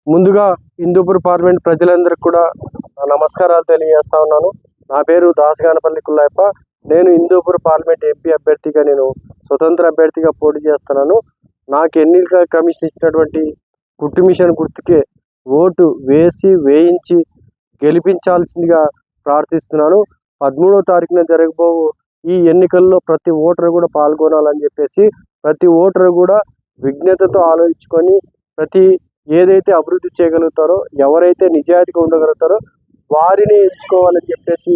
ముందుగా హిందూపూర్ పార్లమెంట్ ప్రజలందరికీ కూడా నమస్కారాలు తెలియజేస్తా ఉన్నాను. నా పేరు దాసగానపల్లి కుల్లాయప్ప. నేను హిందూపూర్ పార్లమెంట్ ఎంపీ అభ్యర్థిగా స్వతంత్ర అభ్యర్థిగా పోటీ చేస్తున్నాను. నాకు ఎన్నికల కమిషన్ ఇచ్చినటువంటి కుట్టు మిషన్ గుర్తుకే ఓటు వేయించి గెలిపించాల్సిందిగా ప్రార్థిస్తున్నాను. 13వ తారీఖున జరగబో ఈ ఎన్నికల్లో ప్రతి ఓటరు కూడా పాల్గొనాలని చెప్పేసి, ప్రతి ఓటరు కూడా విజ్ఞతతో ఆలోచించుకొని ఏదైతే అభివృద్ధి చేయగలుగుతారో, ఎవరైతే నిజాయితీగా ఉండగలుగుతారో వారిని ఎంచుకోవాలని చెప్పేసి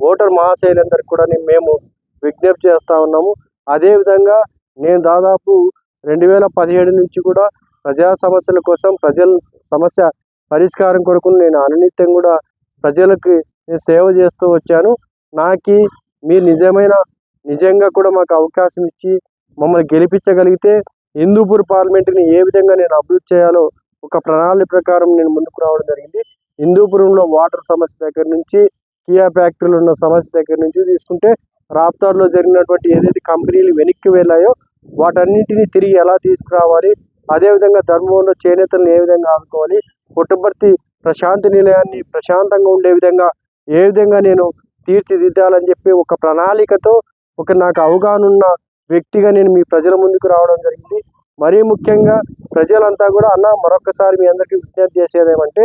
ఓటర్ మహాశయులందరికీ కూడా మేము విజ్ఞప్తి చేస్తూ ఉన్నాము. అదేవిధంగా నేను దాదాపు 2017 నుంచి కూడా ప్రజా సమస్యల కోసం, ప్రజల సమస్య పరిష్కారం కొరకు నేను అనునిత్యం కూడా ప్రజలకు సేవ చేస్తూ వచ్చాను. మీరు నిజంగా కూడా మాకు అవకాశం ఇచ్చి మమ్మల్ని గెలిపించగలిగితే హిందూపూర్ పార్లమెంట్ని ఏ విధంగా నేను అభివృద్ధి చేయాలో ఒక ప్రణాళిక ప్రకారం నేను ముందుకు రావడం జరిగింది. హిందూపురంలో వాటర్ సమస్య దగ్గర నుంచి, కియా ఫ్యాక్టరీలో ఉన్న సమస్య దగ్గర నుంచి తీసుకుంటే, రాప్తార్లో జరిగినటువంటి ఏదైతే కంపెనీలు వెనక్కి వెళ్ళాయో వాటన్నింటినీ తిరిగి ఎలా తీసుకురావాలి, అదేవిధంగా ధర్మంలో చేనేతలను ఏ విధంగా ఆదుకోవాలి, పుట్టపర్తి ప్రశాంతి నిలయాన్ని ప్రశాంతంగా ఉండే విధంగా ఏ విధంగా నేను తీర్చిదిద్దాలని చెప్పి ఒక ప్రణాళికతో నాకు అవగాహన ఉన్న వ్యక్తిగా నేను మీ ప్రజల ముందుకు రావడం జరిగింది. మరీ ముఖ్యంగా ప్రజలంతా కూడా మరొకసారి మీ అందరికీ విజ్ఞప్తి చేసేది ఏమంటే,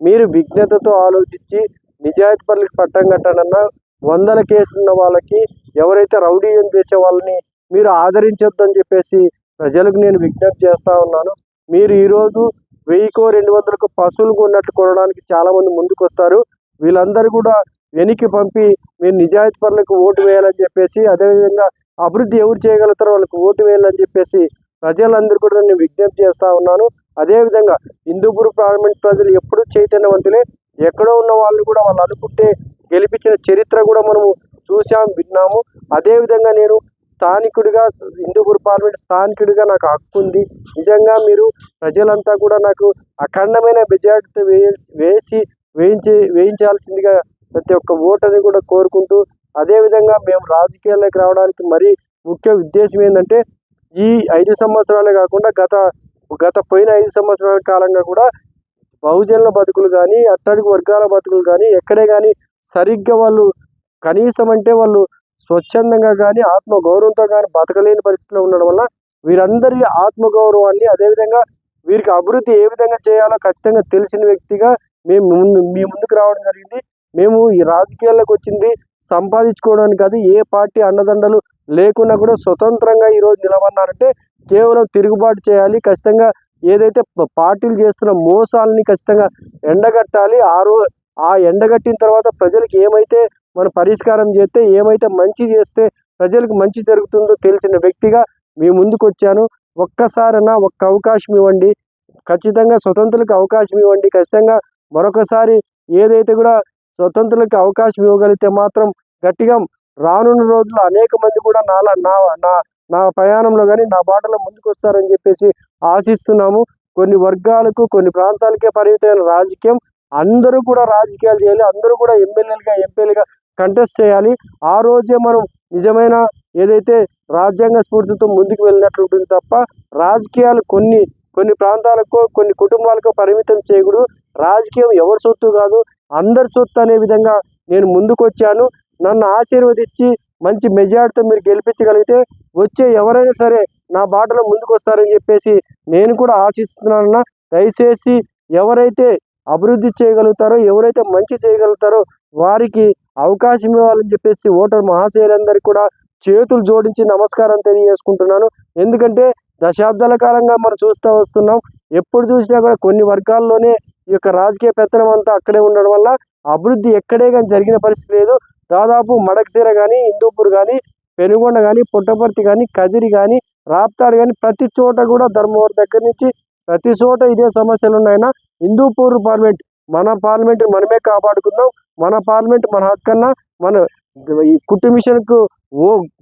మీరు విజ్ఞతతో ఆలోచించి నిజాయితీ పరులకు పట్టం కట్టాలన్నా, 100 కేసులు ఉన్న వాళ్ళకి, ఎవరైతే రౌడీజం చేసే వాళ్ళని మీరు ఆదరించొద్దని చెప్పేసి ప్రజలకు నేను విజ్ఞప్తి చేస్తూ ఉన్నాను. మీరు ఈరోజు 1000కో 200కో పశువులు కొన్నట్లు కొనడానికి చాలామంది ముందుకు వస్తారు. వీళ్ళందరూ కూడా వెనక్కి పంపి మీరు నిజాయితీ పరులకు ఓటు వేయాలని చెప్పేసి, అదేవిధంగా అభివృద్ధి ఎవరు చేయగలుగుతారో వాళ్ళకి ఓటు వేయాలని చెప్పేసి ప్రజలందరూ కూడా నేను విజ్ఞప్తి చేస్తూ ఉన్నాను. అదేవిధంగా హిందూపూర్ పార్లమెంట్ ప్రజలు ఎప్పుడూ చైతన్యవంతులే. ఎక్కడో ఉన్న వాళ్ళు కూడా వాళ్ళు అనుకుంటే గెలిపించిన చరిత్ర కూడా మనము చూసాం, విన్నాము. అదేవిధంగా నేను స్థానికుడిగా, హిందూపూర్ పార్లమెంట్ స్థానికుడిగా నాకు హక్కు ఉంది. నిజంగా మీరు ప్రజలంతా కూడా నాకు అఖండమైన మెజార్టీతో వేయించాల్సిందిగా ప్రతి ఒక్క ఓటర్ని కూడా కోరుకుంటూ, అదేవిధంగా మేము రాజకీయాల్లోకి రావడానికి మరీ ముఖ్య ఉద్దేశం ఏంటంటే, ఈ 5 సంవత్సరాలే కాకుండా గత పోయిన 5 సంవత్సరాల కాలంగా కూడా బహుజనుల బతుకులు కానీ, అట్టడుగు వర్గాల బతుకులు కానీ ఎక్కడే కానీ సరిగ్గా వాళ్ళు కనీసం అంటే వాళ్ళు స్వచ్ఛందంగా కానీ, ఆత్మగౌరవంతో కానీ బతకలేని పరిస్థితిలో ఉండడం వల్ల వీరందరి ఆత్మగౌరవాన్ని, అదేవిధంగా వీరికి అభివృద్ధి ఏ విధంగా చేయాలో ఖచ్చితంగా తెలిసిన వ్యక్తిగా మీ ముందుకు రావడం జరిగింది. మేము ఈ రాజకీయాల్లోకి వచ్చింది సంపాదించుకోవడానికి కాదు. ఏ పార్టీ అండదండలు లేకున్నా కూడా స్వతంత్రంగా ఈరోజు నిలబడినారంటే కేవలం తిరుగుబాటు చేయాలి. ఖచ్చితంగా ఏదైతే పార్టీలు చేస్తున్న మోసాలని ఖచ్చితంగా ఎండగట్టాలి. ఆ ఎండగట్టిన తర్వాత ప్రజలకు ఏమైతే మనం పరిష్కారం చేస్తే, ఏమైతే మంచి చేస్తే ప్రజలకు మంచి జరుగుతుందో తెలిసిన వ్యక్తిగా మీ ముందుకు వచ్చాను. ఒక్కసారైనా ఒక్క అవకాశం ఇవ్వండి. ఖచ్చితంగా స్వతంత్రులకు అవకాశం ఇవ్వండి. ఖచ్చితంగా మరొకసారి ఏదైతే కూడా స్వతంత్రులకు అవకాశం ఇవ్వగలిగితే మాత్రం గట్టిగా రానున్న రోజుల్లో అనేక మంది కూడా నా ప్రయాణంలో కానీ నా బాటలో ముందుకు వస్తారని చెప్పేసి ఆశిస్తున్నాము. కొన్ని వర్గాలకు, కొన్ని ప్రాంతాలకే పరిమితమైన రాజకీయం, అందరూ కూడా రాజకీయాలు చేయాలి. అందరూ కూడా ఎంపీలుగా కంటెస్ట్ చేయాలి. ఆ రోజే మనం నిజమైన ఏదైతే రాజ్యాంగ స్ఫూర్తితో ముందుకు వెళ్ళినట్లు ఉంటుంది తప్ప రాజకీయాలు కొన్ని ప్రాంతాలకు, కొన్ని కుటుంబాలకు పరిమితం చేయకూడదు. రాజకీయం ఎవరి సొత్తు కాదు, అందరి సొత్తు అనే విధంగా నేను ముందుకు వచ్చాను. నన్ను ఆశీర్వదించి మంచి మెజార్టీతో మీరు గెలిపించగలిగితే వచ్చే ఎవరైనా సరే నా బాటలో ముందుకు వస్తారని చెప్పేసి నేను కూడా ఆశిస్తున్నానన్నా. దయచేసి ఎవరైతే అభివృద్ధి చేయగలుగుతారో, ఎవరైతే మంచి చేయగలుగుతారో వారికి అవకాశం ఇవ్వాలని చెప్పేసి ఓటర్ మహాశయులందరికీ కూడా చేతులు జోడించి నమస్కారం తెలియజేసుకుంటున్నాను. ఎందుకంటే దశాబ్దాల కాలంగా మనం చూస్తూ వస్తున్నాం. ఎప్పుడు చూసినా కూడా కొన్ని వర్గాల్లోనే ఈ యొక్క రాజకీయ పెత్తనం అంతా అక్కడే ఉండడం వల్ల అభివృద్ధి ఎక్కడే కానీ జరిగిన పరిస్థితి లేదు. దాదాపు మడకశిర కానీ, హిందూపూర్ కానీ, పెనుగొండ కానీ, పుట్టపర్తి కానీ, కదిరి కానీ, రాప్తాడు కానీ ప్రతి చోట కూడా ధర్మవరం దగ్గర నుంచి ప్రతి చోట ఇదే సమస్యలు ఉన్నాయన్నా. హిందూపూర్ పార్లమెంట్ మన పార్లమెంట్ మనమే కాపాడుకుందాం. మన పార్లమెంట్ మన హక్కన్నా. మన ఈ కుట్టు మిషన్కు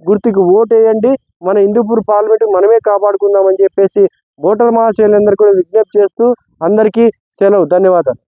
గుర్తుకు ఓటు వేయండి. మన హిందూపూర్ పార్లమెంట్ మనమే కాపాడుకుందామని చెప్పేసి ఓటర్ మహాశయులందరూ కూడా విజ్ఞప్తి చేస్తూ అందరికీ సెలవు. ధన్యవాదాలు.